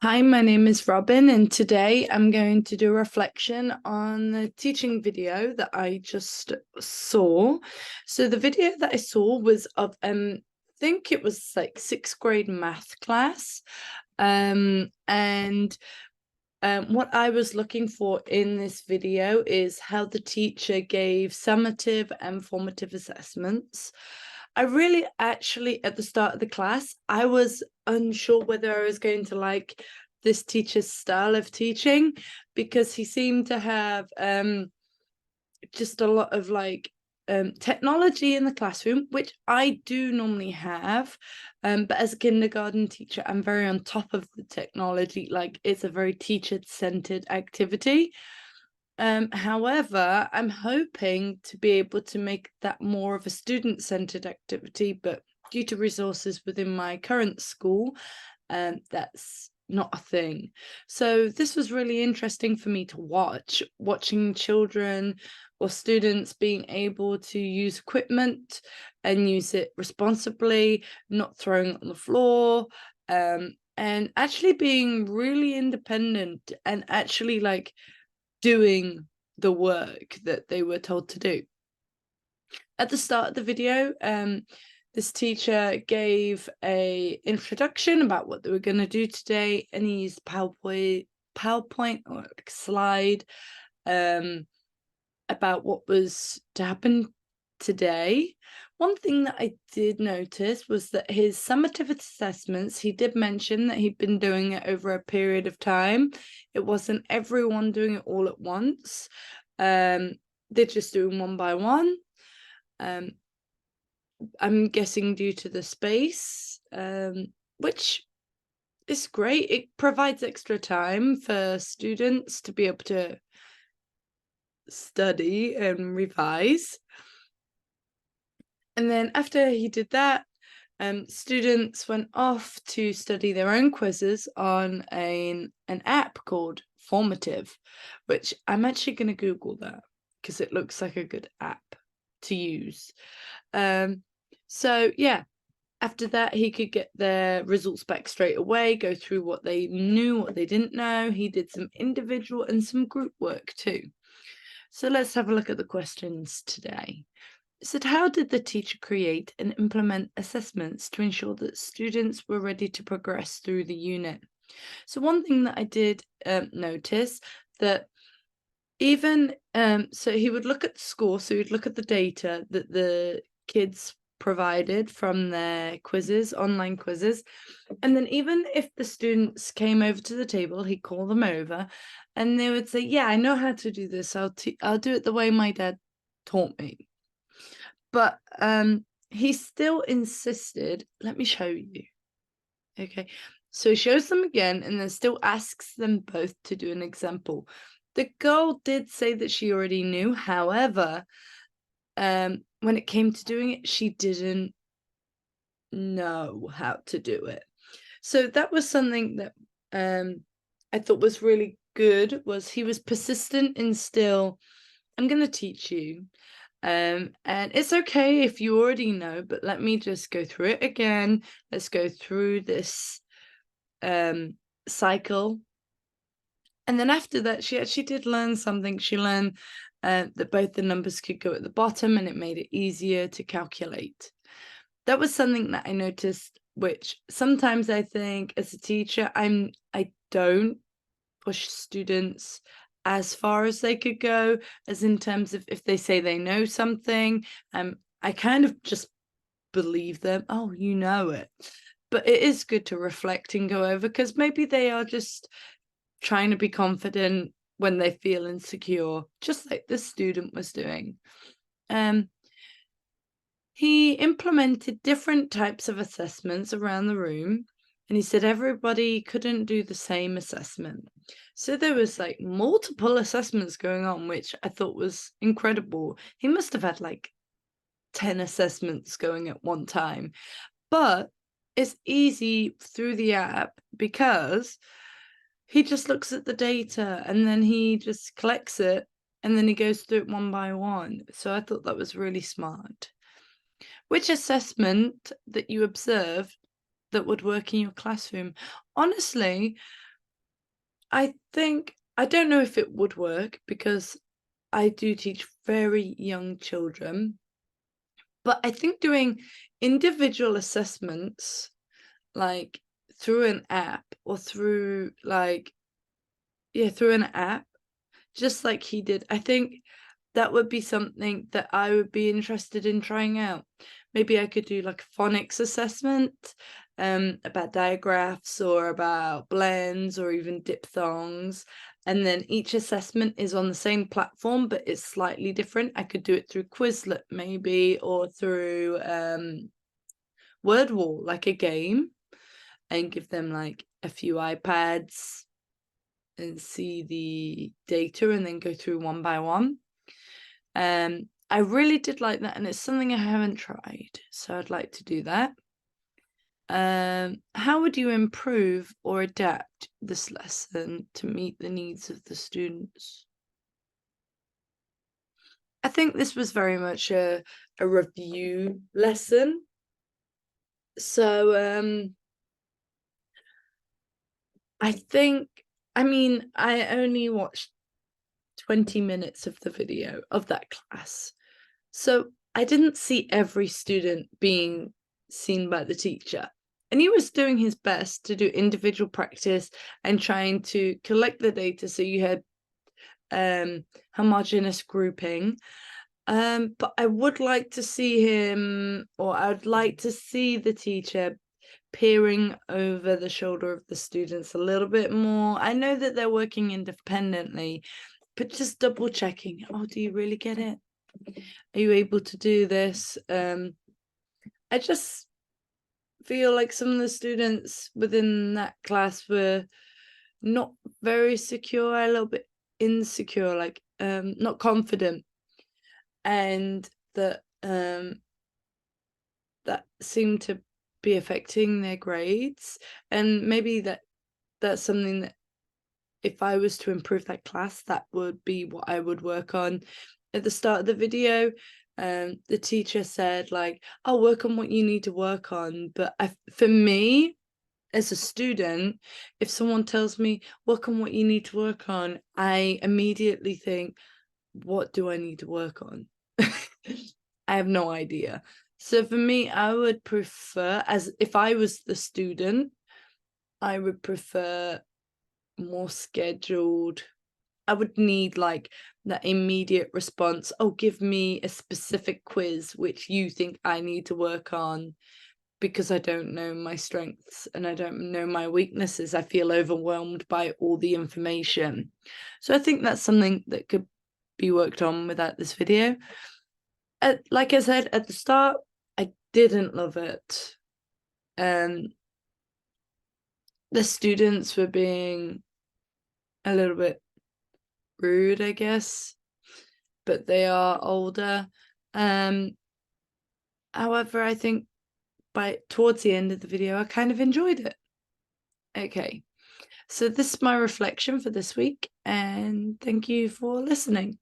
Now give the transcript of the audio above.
Hi, my name is Robin, and today I'm going to do a reflection on the teaching video that I just saw. So the video that I saw was of I think it was like sixth grade math class. And what I was looking for in this video is how the teacher gave summative and formative assessments. I really actually, at the start of the class, I was unsure whether I was going to like this teacher's style of teaching, because he seemed to have just a lot of technology in the classroom, which I do normally have. But as a kindergarten teacher, I'm very on top of the technology. Like, it's a very teacher-centered activity. However, I'm hoping to be able to make that more of a student-centered activity, but due to resources within my current school, that's not a thing. So this was really interesting for me to watching children or students being able to use equipment and use it responsibly, not throwing it on the floor, and actually being really independent and actually doing the work that they were told to do. At the start of the video, this teacher gave a introduction about what they were going to do today, and he used PowerPoint or a slide about what was to happen today. One thing that I did notice was that his summative assessments, he did mention that he'd been doing it over a period of time. It wasn't everyone doing it all at once. They're just doing one by one. I'm guessing due to the space, which is great. It provides extra time for students to be able to study and revise. And then after he did that, students went off to study their own quizzes on an app called Formative, which I'm actually going to Google that because it looks like a good app to use. So yeah, after that, he could get their results back straight away, go through what they knew, what they didn't know. He did some individual and some group work too. So let's have a look at the questions today. It said, how did the teacher create and implement assessments to ensure that students were ready to progress through the unit? So one thing that I did notice that even so he would look at the score, so he'd look at the data that the kids provided from their quizzes, online quizzes, and then even if the students came over to the table, he'd call them over and they would say, yeah, I know how to do this. I'll do it the way my dad taught me. But he still insisted, let me show you. Okay, so he shows them again and then still asks them both to do an example. The girl did say that she already knew. However, when it came to doing it, she didn't know how to do it. So that was something that I thought was really good, was he was persistent in still, I'm going to teach you. And it's okay if you already know, but let me just go through it again. Let's go through this cycle. And then after that, she actually did learn something. She learned that both the numbers could go at the bottom, and it made it easier to calculate. That was something that I noticed, which sometimes I think as a teacher, I don't push students as far as they could go, as in terms of if they say they know something, I kind of just believe them. Oh, you know it. But it is good to reflect and go over, because maybe they are just trying to be confident when they feel insecure, just like the student was doing. He implemented different types of assessments around the room, and he said everybody couldn't do the same assessment. So there was like multiple assessments going on, which I thought was incredible. He must have had like 10 assessments going at one time. But it's easy through the app because he just looks at the data and then he just collects it and then he goes through it one by one. So I thought that was really smart. Which assessment that you observed that would work in your classroom? Honestly, I think I don't know if it would work because I do teach very young children, but I think doing individual assessments, like through an app or through through an app, just like he did, I think that would be something that I would be interested in trying out. Maybe I could do like a phonics assessment, about digraphs or about blends or even diphthongs. And then each assessment is on the same platform, but it's slightly different. I could do it through Quizlet maybe, or through Wordwall, like a game, and give them like a few iPads and see the data and then go through one by one. I really did like that, and it's something I haven't tried, so I'd like to do that. How would you improve or adapt this lesson to meet the needs of the students? I think this was very much a review lesson. So I mean, I only watched 20 minutes of the video of that class. So I didn't see every student being seen by the teacher. And he was doing his best to do individual practice and trying to collect the data so you had homogeneous grouping. But I would like to see him, or I would like to see the teacher peering over the shoulder of the students a little bit more. I know that they're working independently, but just double checking. Oh, do you really get it? Are you able to do this? I just feel like some of the students within that class were not very secure, a little bit insecure, like not confident, and that that seemed to be affecting their grades. And maybe that's something that if I was to improve that class, that would be what I would work on. At the start of the video, the teacher said, like, I'll work on what you need to work on. But for me, as a student, if someone tells me, work on what you need to work on, I immediately think, what do I need to work on? I have no idea. So for me, I would prefer, as if I was the student, I would prefer more scheduled. I would need like that immediate response. Oh, give me a specific quiz which you think I need to work on, because I don't know my strengths and I don't know my weaknesses. I feel overwhelmed by all the information. So I think that's something that could be worked on without this video. Like I said at the start, I didn't love it. The students were being a little bit rude, I guess, but they are older. However, I think towards the end of the video, I kind of enjoyed it. Okay, so this is my reflection for this week, and thank you for listening.